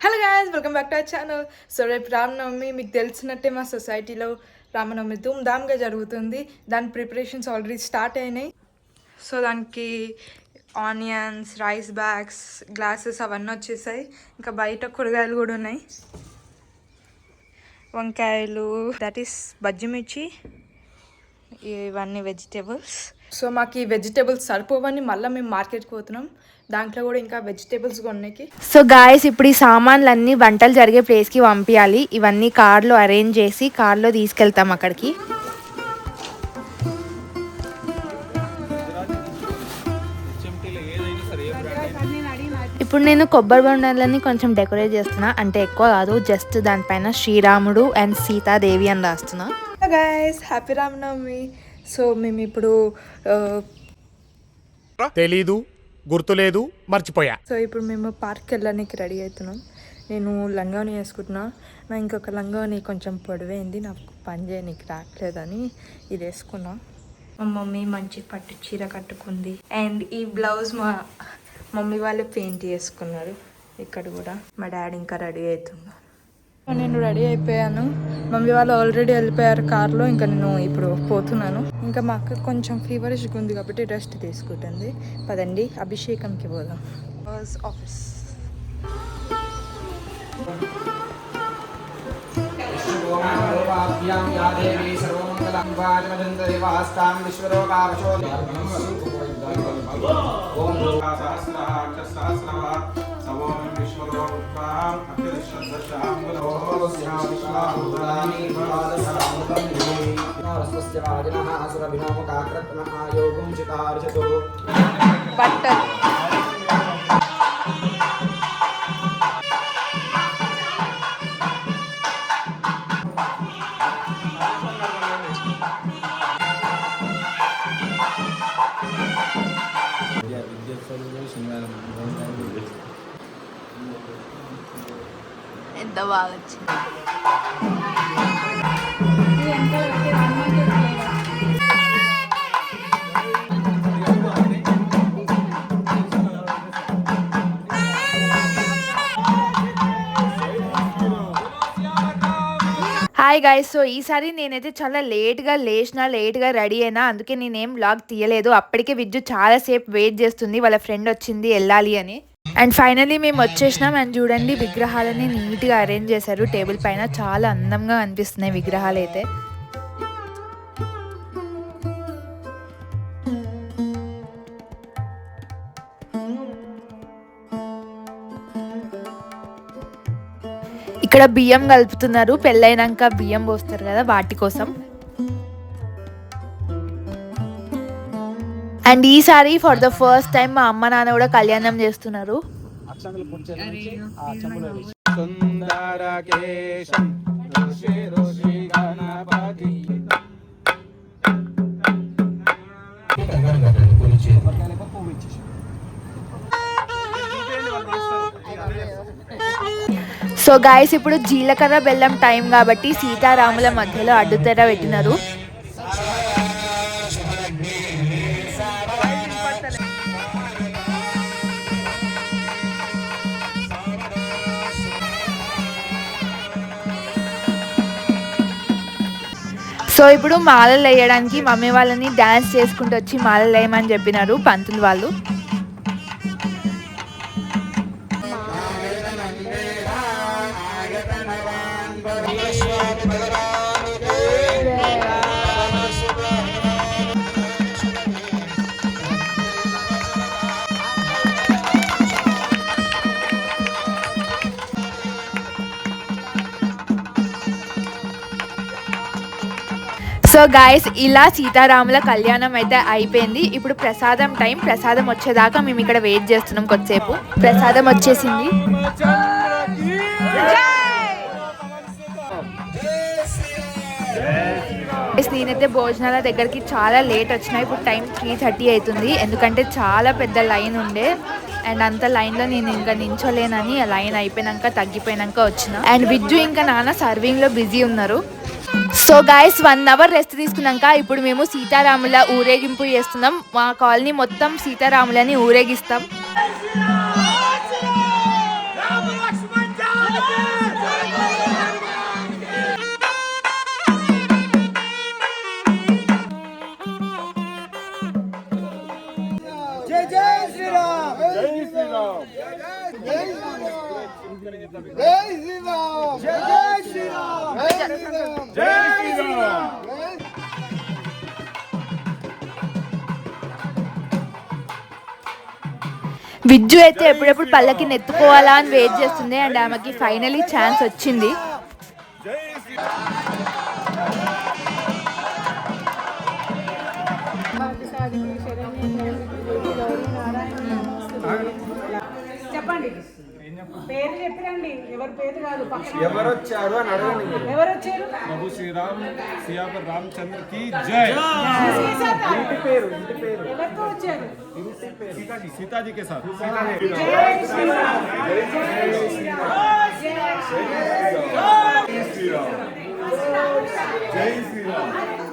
Hello guys, welcome back to our channel. So రేపు రామనవమి. మీకు తెలిసినట్టే మా సొసైటీలో రామనవమి ధూమ్ధామ్గా జరుగుతుంది. దాని ప్రిపరేషన్స్ ఆల్రెడీ స్టార్ట్ అయినాయి. సో దానికి ఆనియన్స్, రైస్ బ్యాగ్స్, గ్లాసెస్ అవన్నీ వచ్చేసాయి. ఇంకా బయట కూరగాయలు కూడా ఉన్నాయి. వంకాయలు, దట్ ఈస్ బజ్జిమిర్చి, ఇవన్నీ వెజిటేబుల్స్. సో మాకు ఈ వెజిటేబుల్స్ సరిపోవని మళ్ళీ మేము మార్కెట్కి పోతున్నాం. దాంట్లో కూడా ఇంకా వెజిటేబుల్స్ కొన్నాయి. సో గాయస్, ఇప్పుడు ఈ సామాన్లన్నీ వంటలు జరిగే ప్లేస్కి పంపించాలి. ఇవన్నీ కార్లో అరేంజ్ చేసి కార్లో తీసుకెళ్తాం అక్కడికి. ఇప్పుడు నేను కొబ్బరి బొండాలని కొంచెం డెకరేట్ చేస్తున్నా. అంటే ఎక్కువ కాదు, జస్ట్ దానిపైన శ్రీరాముడు అండ్ సీతాదేవి అని రాస్తున్నా. Guys, happy Ramanavami. సో మేము ఇప్పుడు తెలీదు, గుర్తులేదు, మర్చిపోయా. సో ఇప్పుడు మేము పార్క్కి వెళ్ళడానికి రెడీ అవుతున్నాం. నేను లంగాని వేసుకుంటున్నా. నా ఇంకొక లంగాని కొంచెం పొడవైంది, నాకు పని చేయడానికి రావట్లేదని ఇది వేసుకున్నా. మా మమ్మీ మంచి పట్టు చీర కట్టుకుంది. అండ్ ఈ బ్లౌజ్ మా మమ్మీ వాళ్ళు పెయింట్ చేసుకున్నారు. ఇక్కడ కూడా మా డాడీ ఇంకా రెడీ అవుతున్నారు. నేను రెడీ అయిపోయాను. మమ్మీ వాళ్ళు ఆల్రెడీ వెళ్ళిపోయారు కార్లో. ఇంకా నేను ఇప్పుడు పోతున్నాను. ఇంకా మా అక్క కొంచెం ఫీవరిష్గా ఉంది కాబట్టి రెస్ట్ తీసుకుంటుంది. పదండి అభిషేకంకి పోదాం. ఆఫీస్ బట్టలు. ఎంత బాగా వచ్చింది. హాయ్ గాయ్స్, సో ఈసారి నేనైతే చాలా లేట్గా రెడీ అయినా. అందుకే నేనేం వ్లాగ్ తీయలేదు. అప్పటికే విద్యు చాలాసేపు వెయిట్ చేస్తుంది, వాళ్ళ ఫ్రెండ్ వచ్చింది వెళ్ళాలి అని. అండ్ ఫైనలీ మేము వచ్చేసినాం. అండ్ చూడండి, విగ్రహాలని నీట్గా అరేంజ్ చేశారు టేబుల్ పైన. చాలా అందంగా అనిపిస్తున్నాయి విగ్రహాలు అయితే. ఇక్కడ బియ్యం కలుపుతున్నారు. పెళ్ళైనాక బియ్యం పోస్తారు కదా, వాటి కోసం. అండ్ ఈసారి ఫర్ ద ఫస్ట్ టైం మా అమ్మ నాన్న కూడా కళ్యాణం చేస్తున్నారు. సో గాయస్, ఇప్పుడు జీలకర్ర బెల్లం టైం కాబట్టి సీతారాముల మధ్యలో అడ్డుతెర పెట్టినారు. సో ఇప్పుడు మాలలు వేయడానికి మమ్మీ వాళ్ళని డాన్స్ చేసుకుంటూ వచ్చి మాలలు వేయమని చెప్పినారు పంతులు వాళ్ళు. సో గాయస్, ఇలా సీతారాముల కళ్యాణం అయితే అయిపోయింది. ఇప్పుడు ప్రసాదం టైం. ప్రసాదం వచ్చేదాకా మేము ఇక్కడ వెయిట్ చేస్తున్నాం కొద్దిసేపు. ప్రసాదం వచ్చేసింది. నేనైతే భోజనాల దగ్గరికి చాలా లేట్ వచ్చినాయి. ఇప్పుడు టైం 3:30 అవుతుంది. ఎందుకంటే చాలా పెద్ద లైన్ ఉండే. అండ్ అంత లైన్లో నేను ఇంకా నించోలేనని లైన్ అయిపోయినాక తగ్గిపోయినాక వచ్చిన. అండ్ విద్యు ఇంకా నాన్న సర్వింగ్లో బిజీ ఉన్నారు. సో గాయస్, 1 అవర్ రెస్ట్ తీసుకున్నాక ఇప్పుడు మేము సీతారాముల ఊరేగింపు చేస్తున్నాం. మా కాలనీ మొత్తం సీతారాములని ఊరేగిస్తాం. విజ్జు అయితే ఎప్పుడెప్పుడు పల్లకి నెత్తుకోవాలా అని వెయిట్ చేస్తుంది అండ్ ఆమెకి ఫైనలీ ఛాన్స్ వచ్చింది. చెప్పండి, పేరు చెప్పిరండి. ఎవరి పేరు కాదు, ఎవరు వచ్చారు అని అడగండి మీరు. ఎవరు వచ్చారు? प्रभु श्री राम सियावर रामचंद्र की जय। ఇంటి పేరు ఎవరితో వచ్చారు? सीता जी के साथ। జై శ్రీరామ్. జై శ్రీరామ్.